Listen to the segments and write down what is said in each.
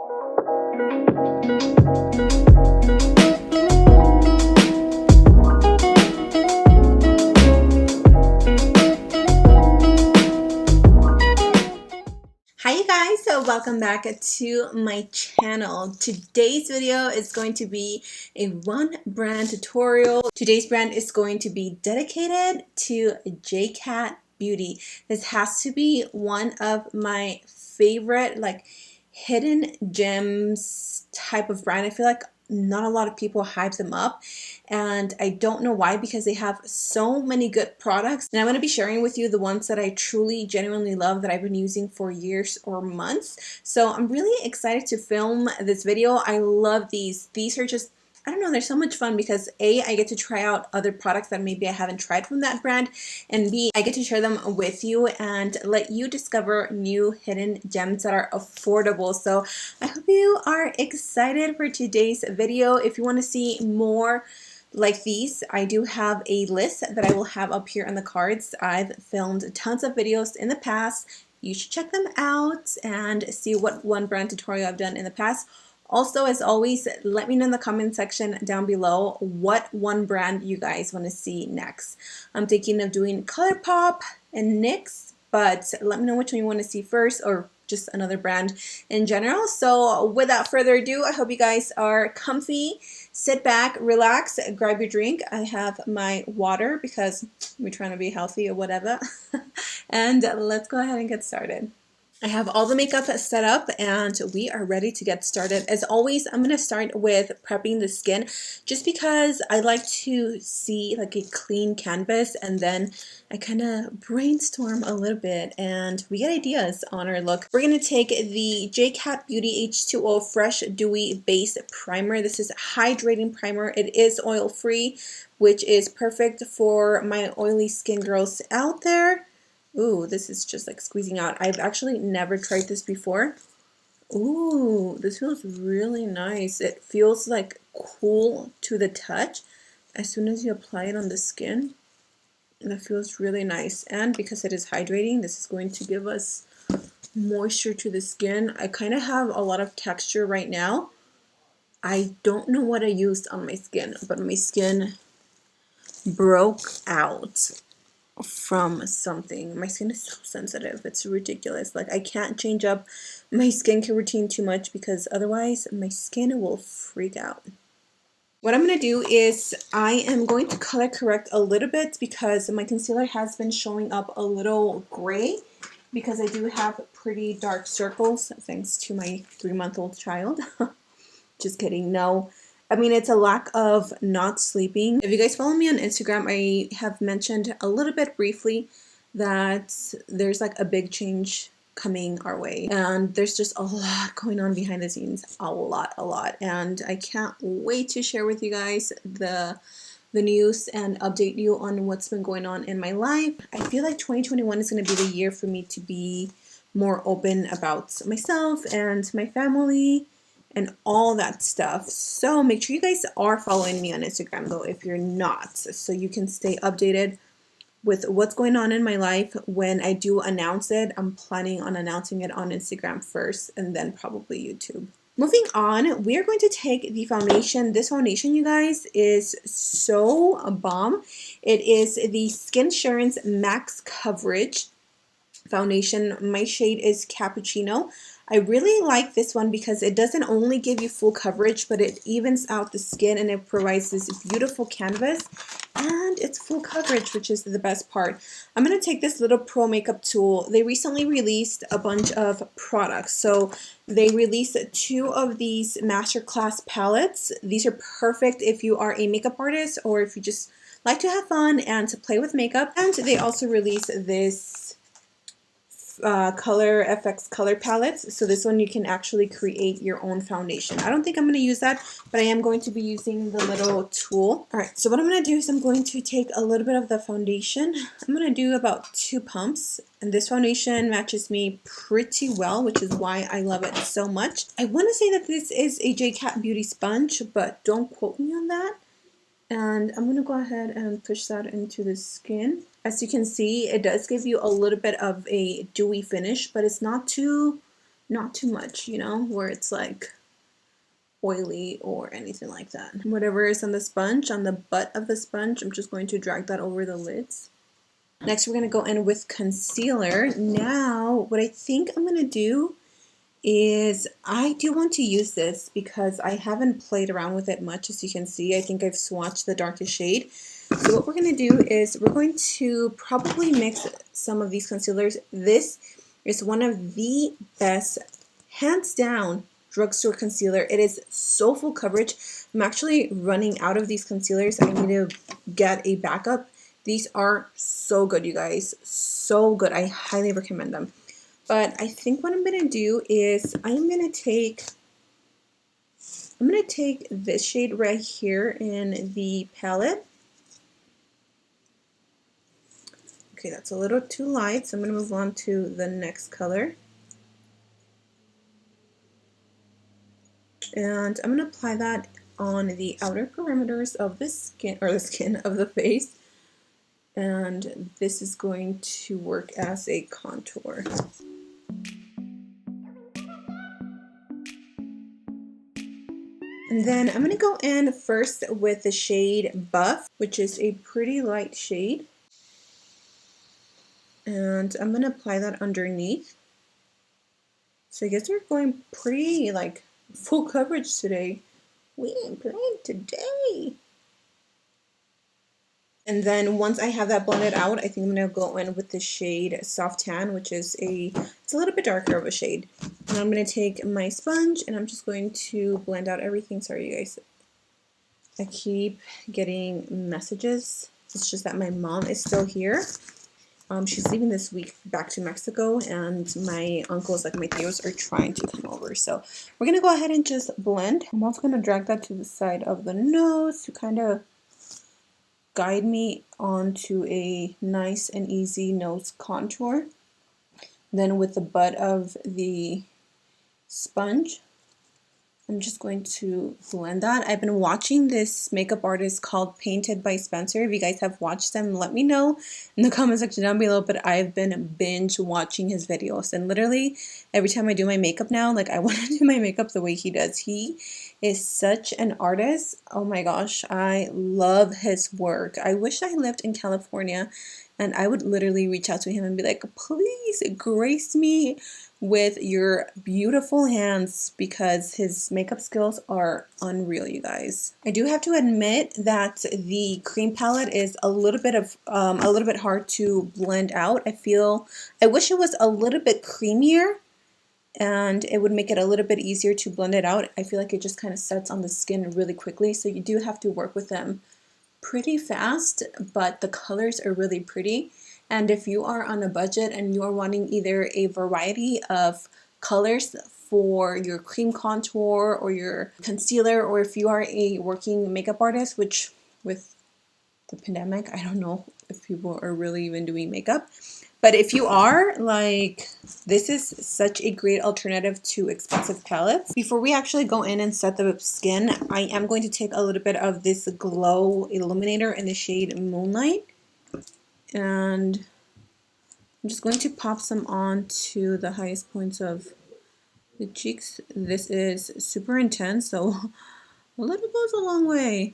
Hi you guys, so welcome back to my channel. Today's video is going to be a one brand tutorial. Today's brand is going to be dedicated to J.CAT Beauty. This has to be one of my favorite like hidden gems type of brand. I feel like not a lot of people hype them up, and I don't know why, because they have so many good products. And I'm going to be sharing with you the ones that I truly genuinely love, that I've been using for years or months. So I'm really excited to film this video. I love these. These are just, I don't know, they're so much fun because A, I get to try out other products that maybe I haven't tried from that brand, and B, I get to share them with you and let you discover new hidden gems that are affordable. So I hope you are excited for today's video. If you want to see more like these, I do have a list that I will have up here in the cards. I've filmed tons of videos in the past. You should check them out and see what one brand tutorial I've done in the past. Also, as always, let me know in the comment section down below what one brand you guys want to see next. I'm thinking of doing ColourPop and NYX, but let me know which one you want to see first, or just another brand in general. So without further ado, I hope you guys are comfy. Sit back, relax, grab your drink. I have my water because we're trying to be healthy or whatever. And let's go ahead and get started. I have all the makeup set up and we are ready to get started. As always, I'm going to start with prepping the skin, just because I like to see like a clean canvas, and then I kind of brainstorm a little bit and we get ideas on our look. We're going to take the J.CAT Beauty H2O Fresh Dewy Base Primer. This is a hydrating primer. It is oil free, which is perfect for my oily skin girls out there. Ooh, this is just like squeezing out. I've actually never tried this before. Ooh, this feels really nice. It feels like cool to the touch as soon as you apply it on the skin. And it feels really nice. And because it is hydrating, this is going to give us moisture to the skin. I kind of have a lot of texture right now. I don't know what I used on my skin, but my skin broke out from something. My skin is so sensitive, it's ridiculous. Like, I can't change up my skincare routine too much because otherwise my skin will freak out. What I'm going to do is I am going to color correct a little bit because my concealer has been showing up a little gray, because I do have pretty dark circles thanks to my 3-month-old child. Just kidding, no. I mean, it's a lack of not sleeping. If you guys follow me on Instagram, I have mentioned a little bit briefly that there's like a big change coming our way. And there's just a lot going on behind the scenes. A lot. And I can't wait to share with you guys the news and update you on what's been going on in my life. I feel like 2021 is going to be the year for me to be more open about myself and my family and all that stuff. So make sure you guys are following me on Instagram though if you're not, so you can stay updated with what's going on in my life. When I do announce it, I'm planning on announcing it on Instagram first and then probably YouTube. Moving on, we are going to take the foundation. This foundation, you guys, is so bomb. It is the SKINSURANCE Max Coverage foundation. My shade is Cappuccino. I really like this one because it doesn't only give you full coverage, but it evens out the skin and it provides this beautiful canvas, and it's full coverage, which is the best part. I'm going to take this little pro makeup tool. They recently released a bunch of products. So they released 2 of these masterclass palettes. These are perfect if you are a makeup artist or if you just like to have fun and to play with makeup. And they also released this Color FX color palettes. So this one you can actually create your own foundation. I don't think I'm going to use that, but I am going to be using the little tool. Alright, so what I'm going to do is I'm going to take a little bit of the foundation. I'm going to do about 2 pumps, and this foundation matches me pretty well, which is why I love it so much. I want to say that this is a J.CAT Beauty sponge, but don't quote me on that. And I'm going to go ahead and push that into the skin. As you can see, it does give you a little bit of a dewy finish, but it's not too not too much, you know, where it's like oily or anything like that. Whatever is on the sponge, on the butt of the sponge, I'm just going to drag that over the lids. Next, we're going to go in with concealer. Now, what I think I'm going to do is I do want to use this because I haven't played around with it much. As you can see, I think I've swatched the darkest shade. So what we're going to do is we're going to probably mix some of these concealers. This is one of the best, hands down, drugstore concealer. It is so full coverage. I'm actually running out of these concealers. I need to get a backup. These are so good, you guys. So good. I highly recommend them. But I think what I'm going to do is I'm going to take this shade right here in the palette. Okay, that's a little too light, so I'm going to move on to the next color. And I'm going to apply that on the outer perimeters of the skin, or the skin of the face. And this is going to work as a contour. And then I'm going to go in first with the shade Buff, which is a pretty light shade. And I'm going to apply that underneath. So I guess we're going pretty like full coverage today. We ain't playing today. And then once I have that blended out, I think I'm going to go in with the shade Soft Tan, which is it's a little bit darker of a shade. And I'm going to take my sponge and I'm just going to blend out everything. Sorry, you guys. I keep getting messages. It's just that my mom is still here. She's leaving this week back to Mexico, and my uncles, like my tios, are trying to come over. So we're going to go ahead and just blend. I'm also going to drag that to the side of the nose to kind of guide me onto a nice and easy nose contour. Then with the butt of the sponge, I'm just going to blend that. I've been watching this makeup artist called Painted by Spencer. If you guys have watched them, let me know in the comment section down below. But I've been binge watching his videos. And literally, every time I do my makeup now, like I want to do my makeup the way he does. He is such an artist. Oh my gosh, I love his work. I wish I lived in California and I would literally reach out to him and be like, please grace me with your beautiful hands, because his makeup skills are unreal, you guys. I do have to admit that the cream palette is a little bit hard to blend out. I wish it was a little bit creamier and it would make it a little bit easier to blend it out. I feel like it just kind of sets on the skin really quickly, so you do have to work with them pretty fast, but the colors are really pretty. And if you are on a budget and you are wanting either a variety of colors for your cream contour or your concealer, or if you are a working makeup artist, which with the pandemic, I don't know if people are really even doing makeup. But if you are, like, this is such a great alternative to expensive palettes. Before we actually go in and set the skin, I am going to take a little bit of this Glow Illuminator in the shade Moonlight. And I'm just going to pop some on to the highest points of the cheeks. This is super intense, so a little goes a long way.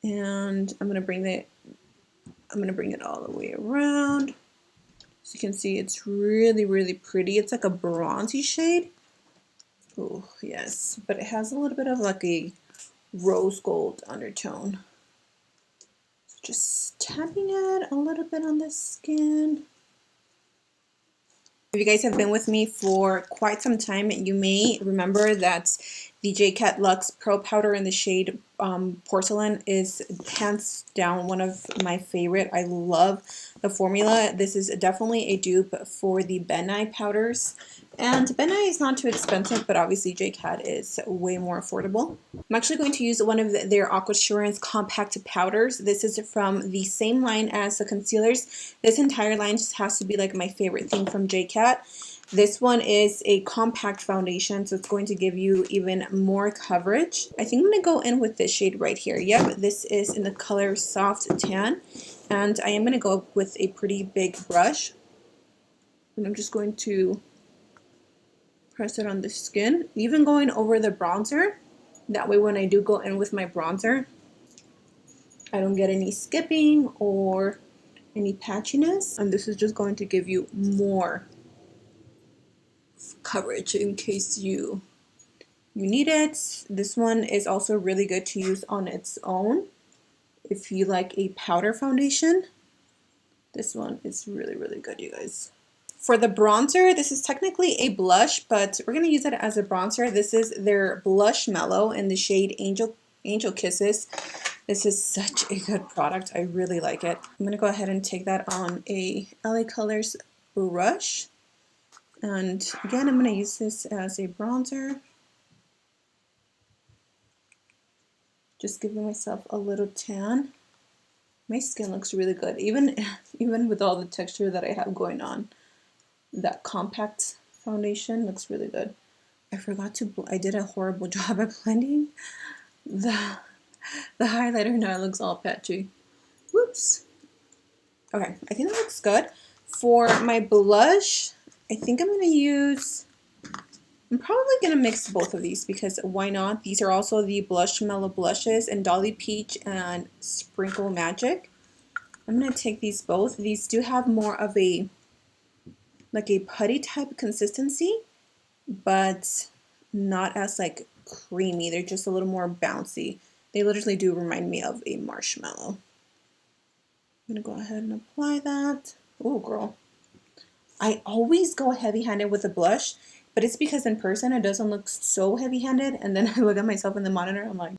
And I'm gonna bring it all the way around. So you can see it's really, really pretty. It's like a bronzy shade. Oh, yes. But it has a little bit of like a rose gold undertone. So just tapping it a little bit on the skin. If you guys have been with me for quite some time, you may remember that the J.CAT Luxe Pro Powder in the shade Porcelain is hands down one of my favorite. I love the formula. This is definitely a dupe for the Ben Nye powders. And Ben Nye is not too expensive, but obviously J.CAT is way more affordable. I'm actually going to use one of their AQUASURANCE Compact Powders. This is from the same line as the concealers. This entire line just has to be like my favorite thing from J.CAT. This one is a compact foundation, so it's going to give you even more coverage. I think I'm going to go in with this shade right here. Yep, this is in the color Soft Tan. And I am going to go with a pretty big brush. And I'm just going to press it on the skin, even going over the bronzer. That way when I do go in with my bronzer, I don't get any skipping or any patchiness. And this is just going to give you more coverage in case you need it. This one is also really good to use on its own. If you like a powder foundation, this one is really, really good, you guys. For the bronzer, this is technically a blush, but we're going to use it as a bronzer. This is their Blush Mellow in the shade Angel Kisses. This is such a good product. I really like it. I'm going to go ahead and take that on a LA Colors brush. And again, I'm going to use this as a bronzer. Just giving myself a little tan. My skin looks really good, even with all the texture that I have going on. That compact foundation looks really good. I forgot to, I did a horrible job at blending the highlighter. Now it looks all patchy. Whoops. Okay, I think that looks good. For my blush, I think I'm going to use, I'm probably going to mix both of these because why not? These are also the Blush Mellow Blushes in Dolly Peach and Sprinkle Magic. I'm going to take these both. These do have more of a, like a putty type consistency, but not as like creamy. They're just a little more bouncy. They literally do remind me of a marshmallow. I'm going to go ahead and apply that. Oh, girl. I always go heavy-handed with a blush, but it's because in person it doesn't look so heavy-handed, and then I look at myself in the monitor, I'm like...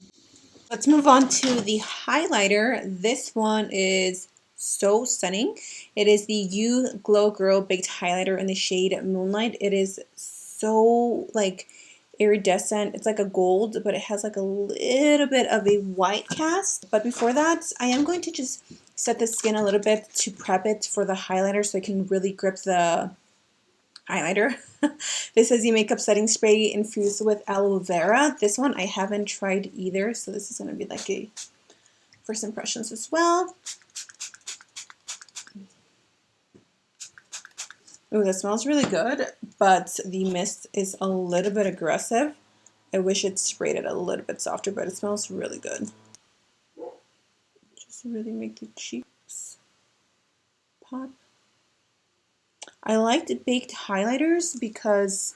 Let's move on to the highlighter. This one is so stunning. It is the You Glow Girl Baked Highlighter in the shade Moonlight. It is so like iridescent. It's like a gold, but it has like a little bit of a white cast. But before that, I am going to just set the skin a little bit to prep it for the highlighter so I can really grip the highlighter. This is the makeup setting spray infused with aloe vera. This one I haven't tried either, so this is going to be like a first impressions as well. Oh, that smells really good, but the mist is a little bit aggressive. I wish it sprayed it a little bit softer, but it smells really good. Just really make the cheeks pop. I liked baked highlighters because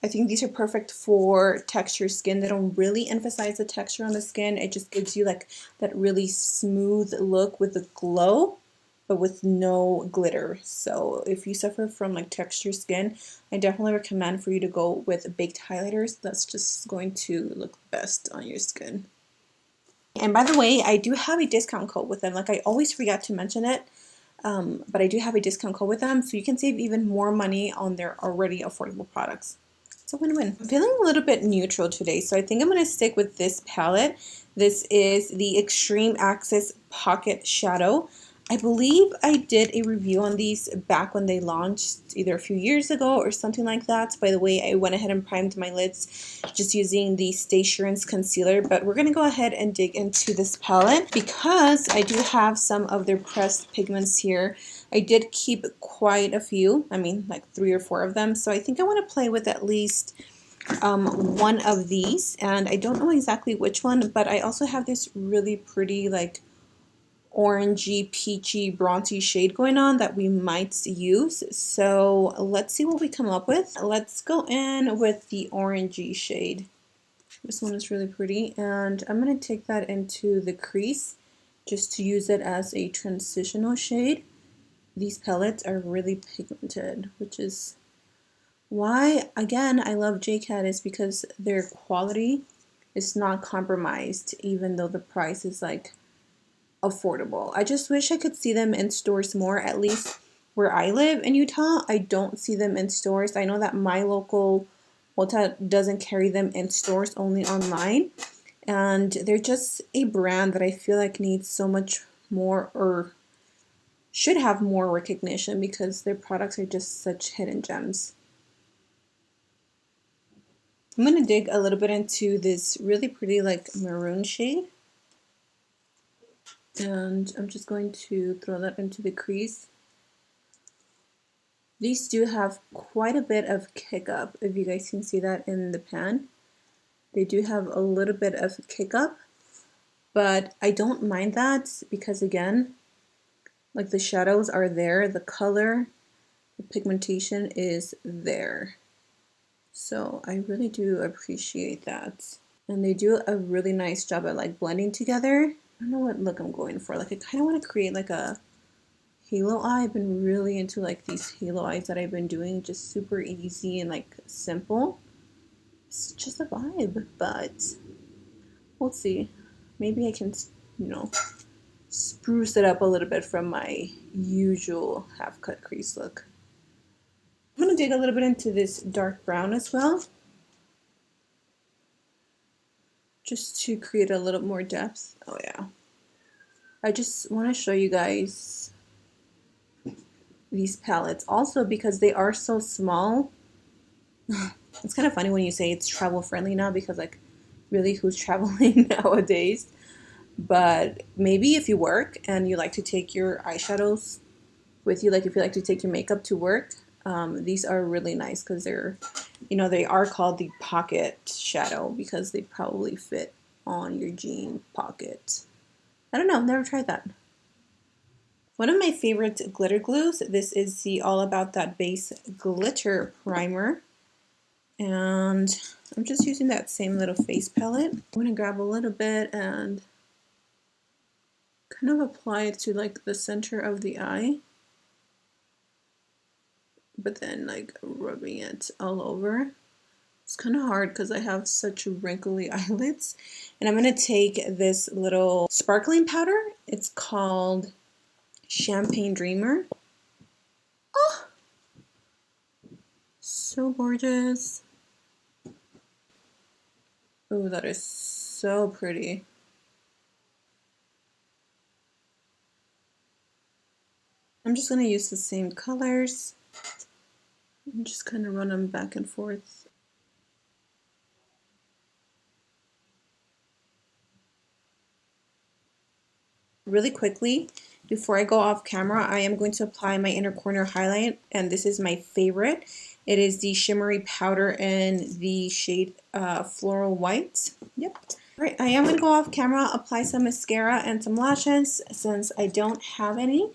I think these are perfect for texture skin. They don't really emphasize the texture on the skin. It just gives you like that really smooth look with a glow, but with no glitter. So if you suffer from like texture skin, I definitely recommend for you to go with baked highlighters. That's just going to look best on your skin. And by the way, I do have a discount code with them. Like I always forget to mention it. But I do have a discount code with them, so you can save even more money on their already affordable products. It's a win-win. I'm feeling a little bit neutral today, so I think I'm going to stick with this palette. This is the X-TREME ACCESS Pocket Shadow. I believe I did a review on these back when they launched, either a few years ago or something like that. By the way, I went ahead and primed my lids just using the SKINSURANCE concealer, but we're going to go ahead and dig into this palette because I do have some of their pressed pigments here. I did keep quite a few, I mean like 3 or 4 of them, so I think I want to play with at least one of these, and I don't know exactly which one, but I also have this really pretty like orangey, peachy, bronzy shade going on that we might use. So let's see what we come up with. Let's go in with the orangey shade. This one is really pretty, and I'm going to take that into the crease just to use it as a transitional shade. These palettes are really pigmented, which is why, again, I love J.CAT, is because their quality is not compromised, even though the price is like affordable. I just wish I could see them in stores more. At least where I live in Utah, I don't see them in stores. I know that my local Ulta doesn't carry them in stores, only online. And they're just a brand that I feel like needs so much more, or should have more recognition, because their products are just such hidden gems. I'm going to dig a little bit into this really pretty like maroon shade. And I'm just going to throw that into the crease. These do have quite a bit of kick up, if you guys can see that in the pan. They do have a little bit of kick up, but I don't mind that because again, like the shadows are there, the color, the pigmentation is there. So I really do appreciate that. And they do a really nice job at like blending together. I don't know what look I'm going for. Like I kind of want to create like a halo eye. I've been really into like these halo eyes that I've been doing, just super easy and like simple. It's just a vibe, but we'll see. Maybe I can, you know, spruce it up a little bit from my usual half cut crease look. I'm gonna dig a little bit into this dark brown as well, just to create a little more depth. Oh yeah. I just want to show you guys these palettes also because they are so small. It's kind of funny when you say it's travel friendly now because like really who's traveling nowadays? But maybe if you work and you like to take your eyeshadows with you, like if you like to take your makeup to work, these are really nice because they're, you know, they are called the pocket shadow because they probably fit on your jean pocket. I don't know, I've never tried that. One of my favorite glitter glues, this is the All About That Base Glitter Primer. And I'm just using that same little face palette. I'm going to grab a little bit and kind of apply it to like the center of the eye. But then like rubbing it all over. It's kind of hard because I have such wrinkly eyelids. And I'm going to take this little sparkling powder. It's called Champagne Dreamer. Oh! So gorgeous. Oh, that is so pretty. I'm just going to use the same colors. I'm just kind of run them back and forth. Really quickly, before I go off camera, I am going to apply my inner corner highlight, and this is my favorite. It is the shimmery powder in the shade Floral White. Yep. All right, I am going to go off camera, apply some mascara and some lashes since I don't have any.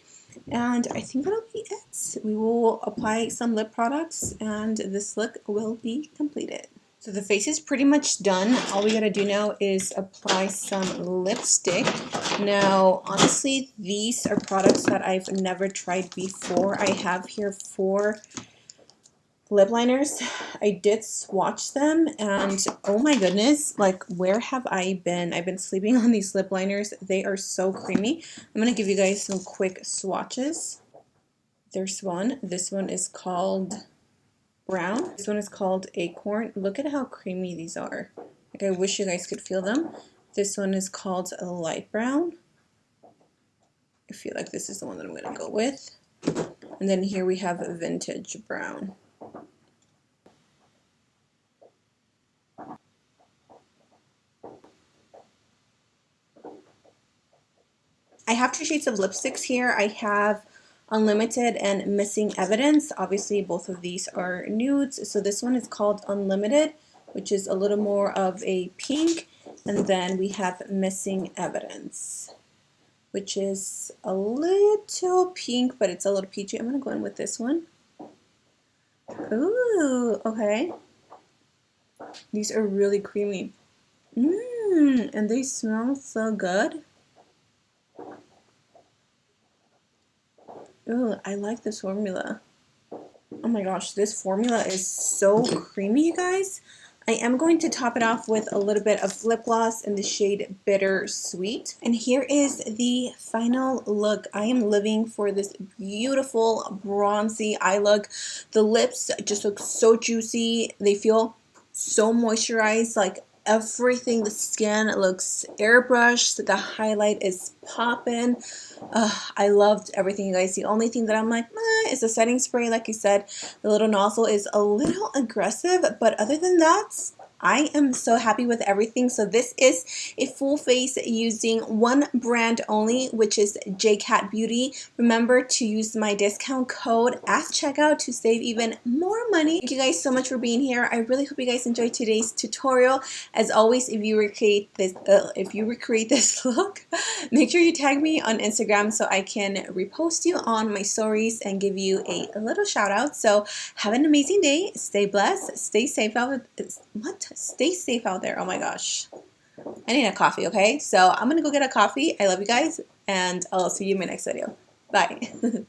And I think that'll be it. We will apply some lip products and this look will be completed. So the face is pretty much done. All we gotta do now is apply some lipstick. Now, honestly, these are products that I've never tried before. I have here 4 lip liners. I did swatch them and oh my goodness, like where have I been? I've been sleeping on these lip liners. They are so creamy. I'm gonna give you guys some quick swatches. There's one. This one is called Brown. This one is called Acorn. Look at how creamy these are. Like I wish you guys could feel them. This one is called a Light Brown. I feel like this is the one that I'm gonna go with. And then here we have Vintage Brown. I have 2 shades of lipsticks here. I have Unlimited and Missing Evidence. Obviously, both of these are nudes. So this one is called Unlimited, which is a little more of a pink. And then we have Missing Evidence, which is a little pink, but it's a little peachy. I'm going to go in with this one. Ooh, okay. These are really creamy. And they smell so good. Ooh, I like this formula. Oh my gosh, this formula is so creamy, you guys. I am going to top it off with a little bit of lip gloss in the shade Bittersweet. And here is the final look. I am living for this beautiful bronzy eye look. The lips just look so juicy. They feel so moisturized, like everything. The skin looks airbrushed. The highlight is popping. I loved everything, you guys. The only thing that I'm like, is the setting spray. Like I said, the little nozzle is a little aggressive, but other than that, I am so happy with everything. So this is a full face using one brand only, which is J.CAT Beauty. Remember to use my discount code at checkout to save even more money. Thank you guys so much for being here. I really hope you guys enjoyed today's tutorial. As always, if you recreate this look, make sure you tag me on Instagram so I can repost you on my stories and give you a little shout out. So have an amazing day. Stay blessed. Stay safe out. Stay safe out there. Oh my gosh. I need a coffee, okay? So I'm gonna go get a coffee. I love you guys, and I'll see you in my next video. Bye.